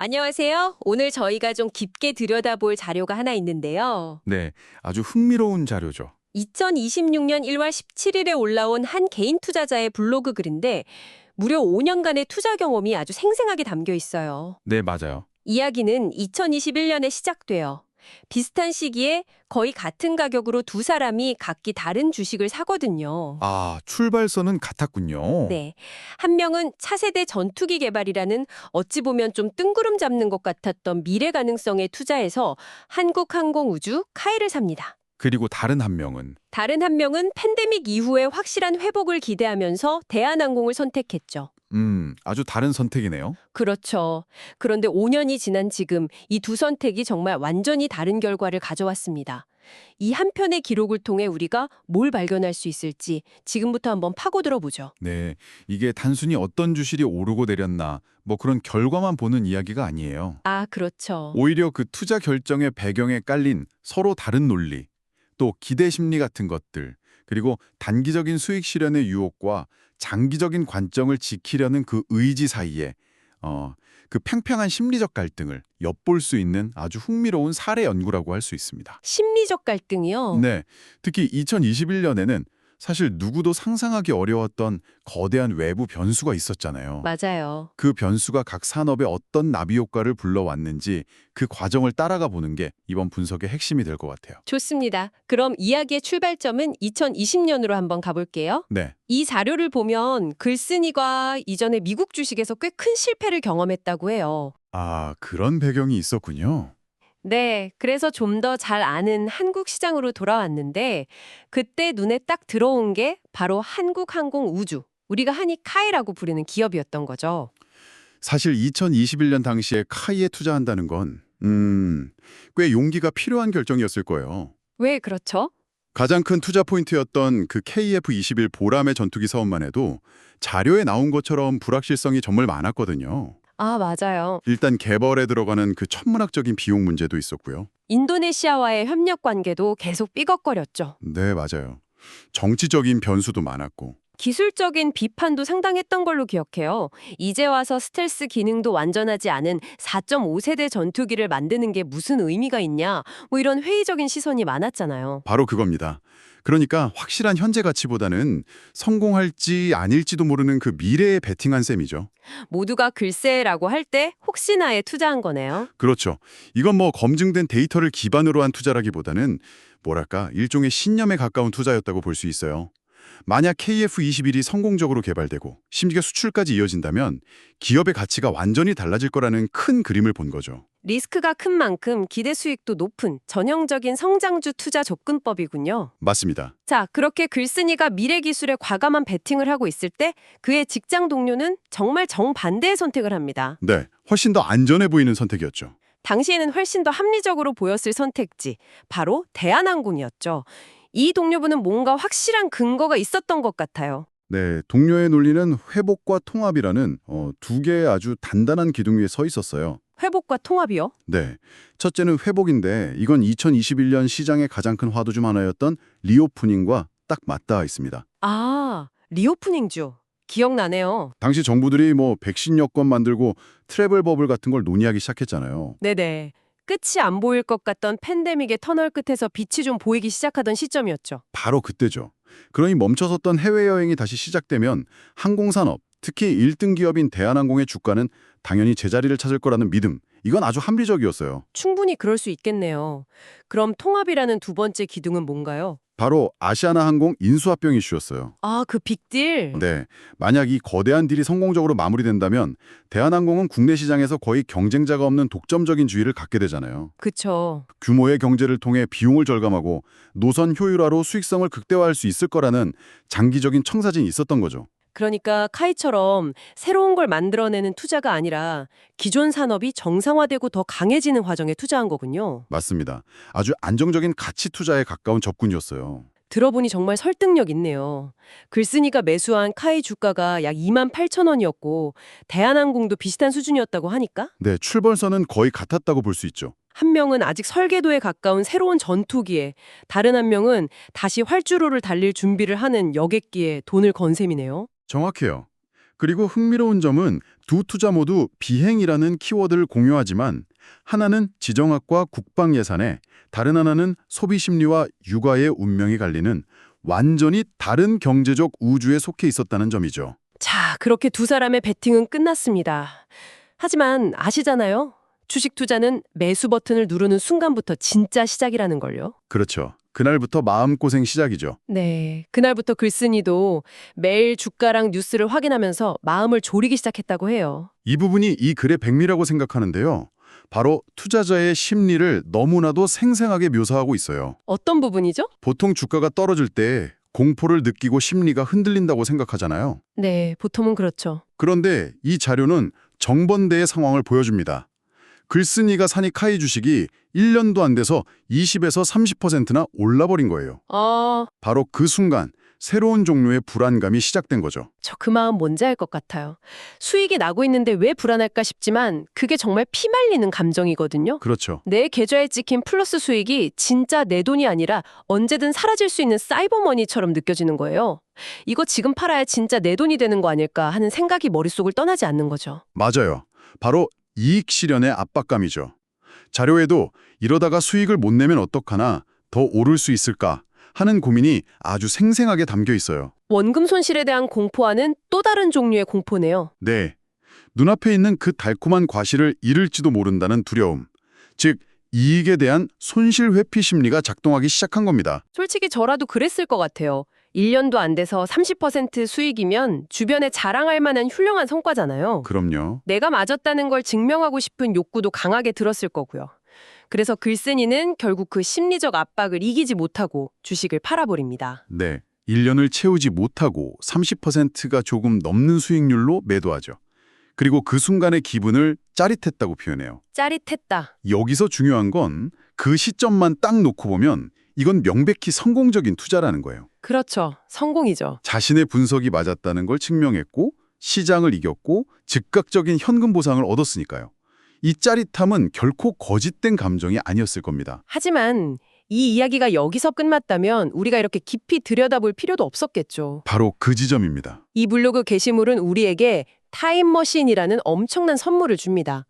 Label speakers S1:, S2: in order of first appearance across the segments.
S1: 안녕하세요. 오늘 저희가 좀 깊게 들여다볼 자료가 하나 있는데요.
S2: 네, 아주 흥미로운 자료죠.
S1: 2026년 1월 17일에 올라온 한 개인 투자자의 블로그 글인데 무려 5년간의 투자 경험이 아주 생생하게 담겨 있어요.
S2: 네, 맞아요.
S1: 이야기는 2021년에 시작돼요. 비슷한 시기에 거의 같은 가격으로 두 사람이 각기 다른 주식을 사거든요.
S2: 아, 출발선은 같았군요.
S1: 네. 한 명은 차세대 전투기 개발이라는 어찌 보면 좀 뜬구름 잡는 것 같았던 미래 가능성에 투자해서 한국항공우주 카이를 삽니다.
S2: 그리고 다른 한 명은
S1: 다른 한 명은 팬데믹 이후에 확실한 회복을 기대하면서 대한항공을 선택했죠.
S2: 아주 다른 선택이네요.
S1: 그렇죠. 그런데 5년이 지난 지금 이 두 선택이 정말 완전히 다른 결과를 가져왔습니다. 이 한 편의 기록을 통해 우리가 뭘 발견할 수 있을지 지금부터 한번 파고들어 보죠.
S2: 네, 이게 단순히 어떤 주식이 오르고 내렸나 뭐 그런 결과만 보는 이야기가 아니에요.
S1: 아, 그렇죠.
S2: 오히려 그 투자 결정의 배경에 깔린 서로 다른 논리, 또 기대 심리 같은 것들, 그리고 단기적인 수익 실현의 유혹과 장기적인 관점을 지키려는 그 의지 사이에 그 팽팽한 심리적 갈등을 엿볼 수 있는 아주 흥미로운 사례 연구라고 할 수 있습니다.
S1: 심리적 갈등이요?
S2: 네, 특히 2021년에는 사실 누구도 상상하기 어려웠던 거대한 외부 변수가 있었잖아요.
S1: 맞아요.
S2: 그 변수가 각 산업에 어떤 나비 효과를 불러왔는지 그 과정을 따라가 보는 게 이번 분석의 핵심이 될 것 같아요.
S1: 좋습니다. 그럼 이야기의 출발점은 2020년으로 한번 가볼게요.
S2: 네,
S1: 이 자료를 보면 글쓴이가 이전에 미국 주식에서 꽤 큰 실패를 경험했다고 해요.
S2: 아, 그런 배경이 있었군요.
S1: 네, 그래서 좀 더 잘 아는 한국 시장으로 돌아왔는데 그때 눈에 딱 들어온 게 바로 한국항공우주, 우리가 흔히 카이라고 부르는 기업이었던 거죠.
S2: 사실 2021년 당시에 카이에 투자한다는 건 꽤 용기가 필요한 결정이었을 거예요.
S1: 왜 그렇죠?
S2: 가장 큰 투자 포인트였던 그 KF-21 보람의 전투기 사업만 해도 자료에 나온 것처럼 불확실성이 정말 많았거든요.
S1: 아, 맞아요.
S2: 일단 개발에 들어가는 그 천문학적인 비용 문제도 있었고요.
S1: 인도네시아와의 협력 관계도 계속 삐걱거렸죠.
S2: 네, 맞아요. 정치적인 변수도 많았고.
S1: 기술적인 비판도 상당했던 걸로 기억해요. 이제 와서 스텔스 기능도 완전하지 않은 4.5세대 전투기를 만드는 게 무슨 의미가 있냐, 뭐 이런 회의적인 시선이 많았잖아요.
S2: 바로 그겁니다. 그러니까 확실한 현재 가치보다는 성공할지 아닐지도 모르는 그 미래에 베팅한 셈이죠.
S1: 모두가 글쎄라고 할 때 혹시나에 투자한 거네요.
S2: 그렇죠. 이건 뭐 검증된 데이터를 기반으로 한 투자라기보다는 뭐랄까 일종의 신념에 가까운 투자였다고 볼 수 있어요. 만약 KF-21이 성공적으로 개발되고 심지어 수출까지 이어진다면 기업의 가치가 완전히 달라질 거라는 큰 그림을 본 거죠.
S1: 리스크가 큰 만큼 기대 수익도 높은 전형적인 성장주 투자 접근법이군요.
S2: 맞습니다.
S1: 자, 그렇게 글쓴이가 미래 기술에 과감한 베팅을 하고 있을 때 그의 직장 동료는 정말 정반대의 선택을 합니다.
S2: 네, 훨씬 더 안전해 보이는 선택이었죠.
S1: 당시에는 훨씬 더 합리적으로 보였을 선택지, 바로 대한항공이었죠. 이 동료분은 뭔가 확실한 근거가 있었던 것 같아요.
S2: 네, 동료의 논리는 회복과 통합이라는 두 개의 아주 단단한 기둥 위에 서 있었어요.
S1: 회복과 통합이요?
S2: 네, 첫째는 회복인데 이건 2021년 시장의 가장 큰 화두 중 하나였던 리오프닝과 딱 맞닿아 있습니다.
S1: 아, 리오프닝주. 기억나네요.
S2: 당시 정부들이 뭐 백신 여권 만들고 트래블 버블 같은 걸 논의하기 시작했잖아요.
S1: 네네. 끝이 안 보일 것 같던 팬데믹의 터널 끝에서 빛이 좀 보이기 시작하던 시점이었죠.
S2: 바로 그때죠. 그러니 멈춰섰던 해외여행이 다시 시작되면 항공산업, 특히 1등 기업인 대한항공의 주가는 당연히 제자리를 찾을 거라는 믿음, 이건 아주 합리적이었어요.
S1: 충분히 그럴 수 있겠네요. 그럼 통합이라는 두 번째 기둥은 뭔가요?
S2: 바로 아시아나항공 인수합병 이슈였어요.
S1: 아, 그 빅딜.
S2: 네, 만약 이 거대한 딜이 성공적으로 마무리된다면 대한항공은 국내 시장에서 거의 경쟁자가 없는 독점적인 주의를 갖게 되잖아요.
S1: 그쵸.
S2: 규모의 경제를 통해 비용을 절감하고 노선 효율화로 수익성을 극대화할 수 있을 거라는 장기적인 청사진이 있었던 거죠.
S1: 그러니까 카이처럼 새로운 걸 만들어내는 투자가 아니라 기존 산업이 정상화되고 더 강해지는 과정에 투자한 거군요.
S2: 맞습니다. 아주 안정적인 가치 투자에 가까운 접근이었어요.
S1: 들어보니 정말 설득력 있네요. 글쓴이가 매수한 카이 주가가 약 28,000원이었고 대한항공도 비슷한 수준이었다고 하니까
S2: 네, 출발선은 거의 같았다고 볼 수 있죠.
S1: 한 명은 아직 설계도에 가까운 새로운 전투기에 다른 한 명은 다시 활주로를 달릴 준비를 하는 여객기에 돈을 건 셈이네요.
S2: 정확해요. 그리고 흥미로운 점은 두 투자 모두 비행이라는 키워드를 공유하지만 하나는 지정학과 국방 예산에 다른 하나는 소비 심리와 육아의 운명이 갈리는 완전히 다른 경제적 우주에 속해 있었다는 점이죠.
S1: 자, 그렇게 두 사람의 배팅은 끝났습니다. 하지만 아시잖아요? 주식 투자는 매수 버튼을 누르는 순간부터 진짜 시작이라는 걸요.
S2: 그렇죠. 그날부터 마음고생 시작이죠.
S1: 네, 그날부터 글쓴이도 매일 주가랑 뉴스를 확인하면서 마음을 졸이기 시작했다고 해요.
S2: 이 부분이 이 글의 백미라고 생각하는데요. 바로 투자자의 심리를 너무나도 생생하게 묘사하고 있어요.
S1: 어떤 부분이죠?
S2: 보통 주가가 떨어질 때 공포를 느끼고 심리가 흔들린다고 생각하잖아요.
S1: 네, 보통은 그렇죠.
S2: 그런데 이 자료는 정반대의 상황을 보여줍니다. 글쓴이가 산 이 카이 주식이 1년도 안 돼서 20에서 30%나 올라버린 거예요. 바로 그 순간 새로운 종류의 불안감이 시작된 거죠.
S1: 저 그 마음 뭔지 알 것 같아요. 수익이 나고 있는데 왜 불안할까 싶지만 그게 정말 피말리는 감정이거든요.
S2: 그렇죠.
S1: 내 계좌에 찍힌 플러스 수익이 진짜 내 돈이 아니라 언제든 사라질 수 있는 사이버머니처럼 느껴지는 거예요. 이거 지금 팔아야 진짜 내 돈이 되는 거 아닐까 하는 생각이 머릿속을 떠나지 않는 거죠.
S2: 맞아요. 바로 이익 실현의 압박감이죠. 자료에도 이러다가 수익을 못 내면 어떡하나, 더 오를 수 있을까 하는 고민이 아주 생생하게 담겨 있어요.
S1: 원금 손실에 대한 공포와는 또 다른 종류의 공포네요.
S2: 네. 눈앞에 있는 그 달콤한 과실을 잃을지도 모른다는 두려움. 즉, 이익에 대한 손실 회피 심리가 작동하기 시작한 겁니다.
S1: 솔직히 저라도 그랬을 것 같아요. 1년도 안 돼서 30% 수익이면 주변에 자랑할 만한 훌륭한 성과잖아요.
S2: 그럼요.
S1: 내가 맞았다는 걸 증명하고 싶은 욕구도 강하게 들었을 거고요. 그래서 글쓴이는 결국 그 심리적 압박을 이기지 못하고 주식을 팔아버립니다.
S2: 네. 1년을 채우지 못하고 30%가 조금 넘는 수익률로 매도하죠. 그리고 그 순간의 기분을 짜릿했다고 표현해요.
S1: 짜릿했다.
S2: 여기서 중요한 건 그 시점만 딱 놓고 보면 이건 명백히 성공적인 투자라는 거예요.
S1: 그렇죠. 성공이죠.
S2: 자신의 분석이 맞았다는 걸 증명했고 시장을 이겼고 즉각적인 현금 보상을 얻었으니까요. 이 짜릿함은 결코 거짓된 감정이 아니었을 겁니다.
S1: 하지만 이 이야기가 여기서 끝났다면 우리가 이렇게 깊이 들여다볼 필요도 없었겠죠.
S2: 바로 그 지점입니다.
S1: 이 블로그 게시물은 우리에게 타임머신이라는 엄청난 선물을 줍니다.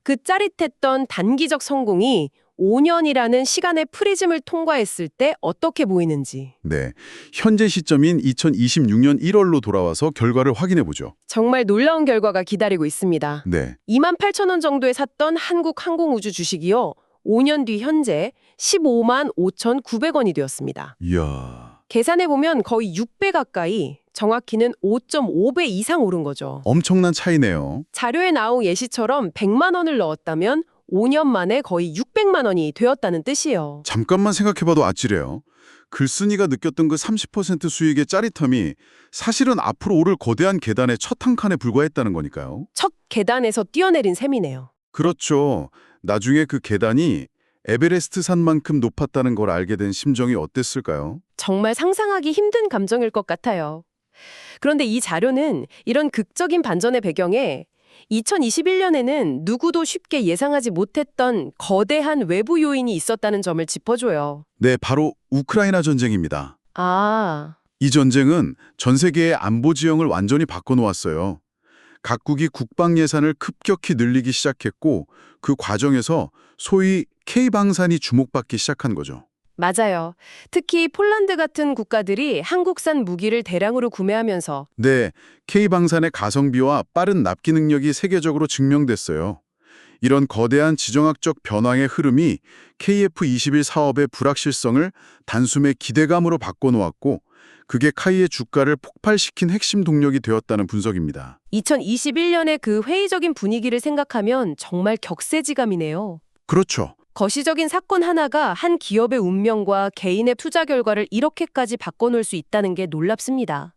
S1: 그 짜릿했던 단기적 성공이 5년이라는 시간의 프리즘을 통과했을 때 어떻게 보이는지.
S2: 네, 현재 시점인 2026년 1월로 돌아와서 결과를 확인해 보죠.
S1: 정말 놀라운 결과가 기다리고 있습니다.
S2: 네,
S1: 28,000원 정도에 샀던 한국항공우주 주식이요. 5년 뒤 현재 15만 5,900원이 되었습니다.
S2: 이야,
S1: 계산해보면 거의 6배 가까이, 정확히는 5.5배 이상 오른 거죠.
S2: 엄청난 차이네요.
S1: 자료에 나온 예시처럼 100만 원을 넣었다면 5년 만에 거의 600만 원이 되었다는 뜻이에요.
S2: 잠깐만 생각해봐도 아찔해요. 글쓴이가 느꼈던 그 30% 수익의 짜릿함이 사실은 앞으로 오를 거대한 계단의 첫 한 칸에 불과했다는 거니까요.
S1: 첫 계단에서 뛰어내린 셈이네요.
S2: 그렇죠. 나중에 그 계단이 에베레스트 산만큼 높았다는 걸 알게 된 심정이 어땠을까요?
S1: 정말 상상하기 힘든 감정일 것 같아요. 그런데 이 자료는 이런 극적인 반전의 배경에 2021년에는 누구도 쉽게 예상하지 못했던 거대한 외부 요인이 있었다는 점을 짚어줘요.
S2: 네, 바로 우크라이나 전쟁입니다. 이 전쟁은 전 세계의 안보 지형을 완전히 바꿔놓았어요. 각국이 국방 예산을 급격히 늘리기 시작했고 그 과정에서 소위 K방산이 주목받기 시작한 거죠.
S1: 맞아요. 특히 폴란드 같은 국가들이 한국산 무기를 대량으로 구매하면서
S2: 네, K방산의 가성비와 빠른 납기 능력이 세계적으로 증명됐어요. 이런 거대한 지정학적 변화의 흐름이 KF-21 사업의 불확실성을 단숨에 기대감으로 바꿔놓았고 그게 카이의 주가를 폭발시킨 핵심 동력이 되었다는 분석입니다.
S1: 2021년의 그 회의적인 분위기를 생각하면 정말 격세지감이네요.
S2: 그렇죠.
S1: 거시적인 사건 하나가 한 기업의 운명과 개인의 투자 결과를 이렇게까지 바꿔놓을 수 있다는 게 놀랍습니다.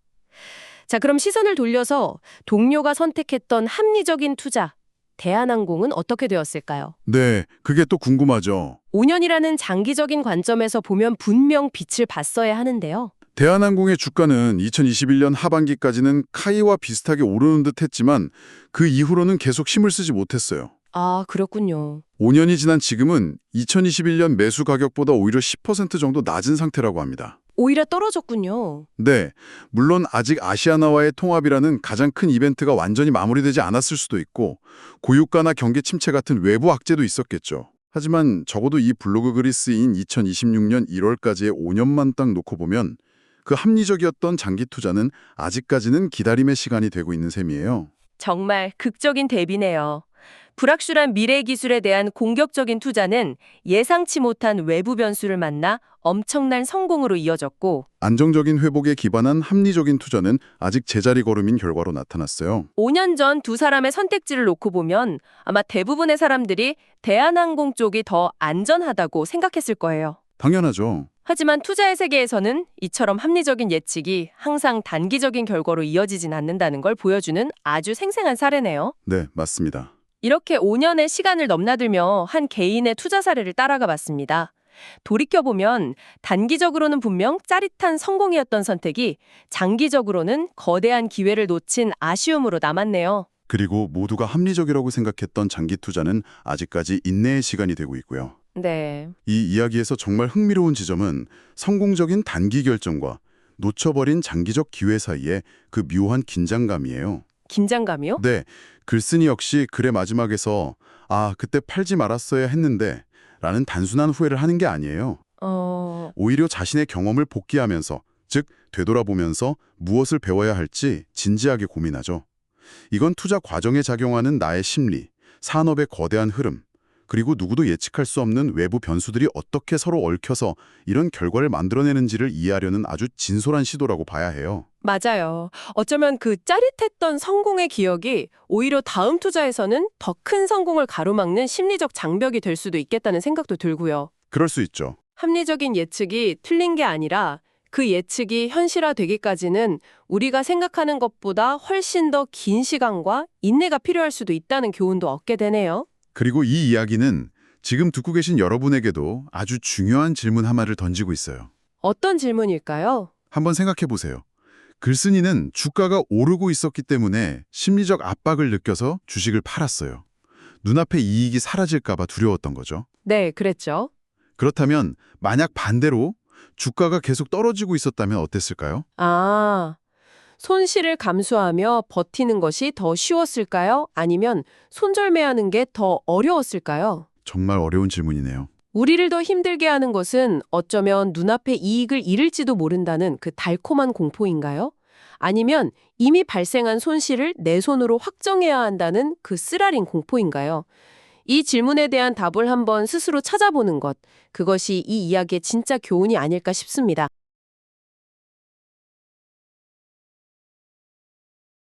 S1: 자, 그럼 시선을 돌려서 동료가 선택했던 합리적인 투자, 대한항공은 어떻게 되었을까요?
S2: 네, 그게 또 궁금하죠.
S1: 5년이라는 장기적인 관점에서 보면 분명 빛을 봤어야 하는데요.
S2: 대한항공의 주가는 2021년 하반기까지는 카이와 비슷하게 오르는 듯 했지만 그 이후로는 계속 힘을 쓰지 못했어요.
S1: 아, 그렇군요.
S2: 5년이 지난 지금은 2021년 매수 가격보다 오히려 10% 정도 낮은 상태라고 합니다.
S1: 오히려 떨어졌군요.
S2: 네, 물론 아직 아시아나와의 통합이라는 가장 큰 이벤트가 완전히 마무리되지 않았을 수도 있고 고유가나 경기 침체 같은 외부 악재도 있었겠죠. 하지만 적어도 이 블로그 글이 쓰인 2026년 1월까지의 5년만 딱 놓고 보면 그 합리적이었던 장기 투자는 아직까지는 기다림의 시간이 되고 있는 셈이에요.
S1: 정말 극적인 대비네요. 불확실한 미래 기술에 대한 공격적인 투자는 예상치 못한 외부 변수를 만나 엄청난 성공으로 이어졌고
S2: 안정적인 회복에 기반한 합리적인 투자는 아직 제자리 걸음인 결과로 나타났어요.
S1: 5년 전 두 사람의 선택지를 놓고 보면 아마 대부분의 사람들이 대한항공 쪽이 더 안전하다고 생각했을 거예요.
S2: 당연하죠.
S1: 하지만 투자의 세계에서는 이처럼 합리적인 예측이 항상 단기적인 결과로 이어지진 않는다는 걸 보여주는 아주 생생한 사례네요.
S2: 네, 맞습니다.
S1: 이렇게 5년의 시간을 넘나들며 한 개인의 투자 사례를 따라가 봤습니다. 돌이켜보면 단기적으로는 분명 짜릿한 성공이었던 선택이 장기적으로는 거대한 기회를 놓친 아쉬움으로 남았네요.
S2: 그리고 모두가 합리적이라고 생각했던 장기 투자는 아직까지 인내의 시간이 되고 있고요.
S1: 네.
S2: 이 이야기에서 정말 흥미로운 지점은 성공적인 단기 결정과 놓쳐버린 장기적 기회 사이의 그 묘한 긴장감이에요.
S1: 긴장감이요?
S2: 네, 글쓴이 역시 글의 마지막에서 아, 그때 팔지 말았어야 했는데 라는 단순한 후회를 하는 게 아니에요. 오히려 자신의 경험을 복기하면서, 즉 되돌아보면서 무엇을 배워야 할지 진지하게 고민하죠. 이건 투자 과정에 작용하는 나의 심리, 산업의 거대한 흐름, 그리고 누구도 예측할 수 없는 외부 변수들이 어떻게 서로 얽혀서 이런 결과를 만들어내는지를 이해하려는 아주 진솔한 시도라고 봐야 해요.
S1: 맞아요. 어쩌면 그 짜릿했던 성공의 기억이 오히려 다음 투자에서는 더 큰 성공을 가로막는 심리적 장벽이 될 수도 있겠다는 생각도 들고요.
S2: 그럴 수 있죠.
S1: 합리적인 예측이 틀린 게 아니라 그 예측이 현실화되기까지는 우리가 생각하는 것보다 훨씬 더 긴 시간과 인내가 필요할 수도 있다는 교훈도 얻게 되네요.
S2: 그리고 이 이야기는 지금 듣고 계신 여러분에게도 아주 중요한 질문 하나를 던지고 있어요.
S1: 어떤 질문일까요?
S2: 한번 생각해 보세요. 글쓴이는 주가가 오르고 있었기 때문에 심리적 압박을 느껴서 주식을 팔았어요. 눈앞에 이익이 사라질까 봐 두려웠던 거죠.
S1: 네, 그랬죠.
S2: 그렇다면 만약 반대로 주가가 계속 떨어지고 있었다면 어땠을까요?
S1: 아, 손실을 감수하며 버티는 것이 더 쉬웠을까요? 아니면 손절매하는 게 더 어려웠을까요?
S2: 정말 어려운 질문이네요.
S1: 우리를 더 힘들게 하는 것은 어쩌면 눈앞에 이익을 잃을지도 모른다는 그 달콤한 공포인가요? 아니면 이미 발생한 손실을 내 손으로 확정해야 한다는 그 쓰라린 공포인가요? 이 질문에 대한 답을 한번 스스로 찾아보는 것, 그것이 이 이야기의 진짜 교훈이 아닐까 싶습니다.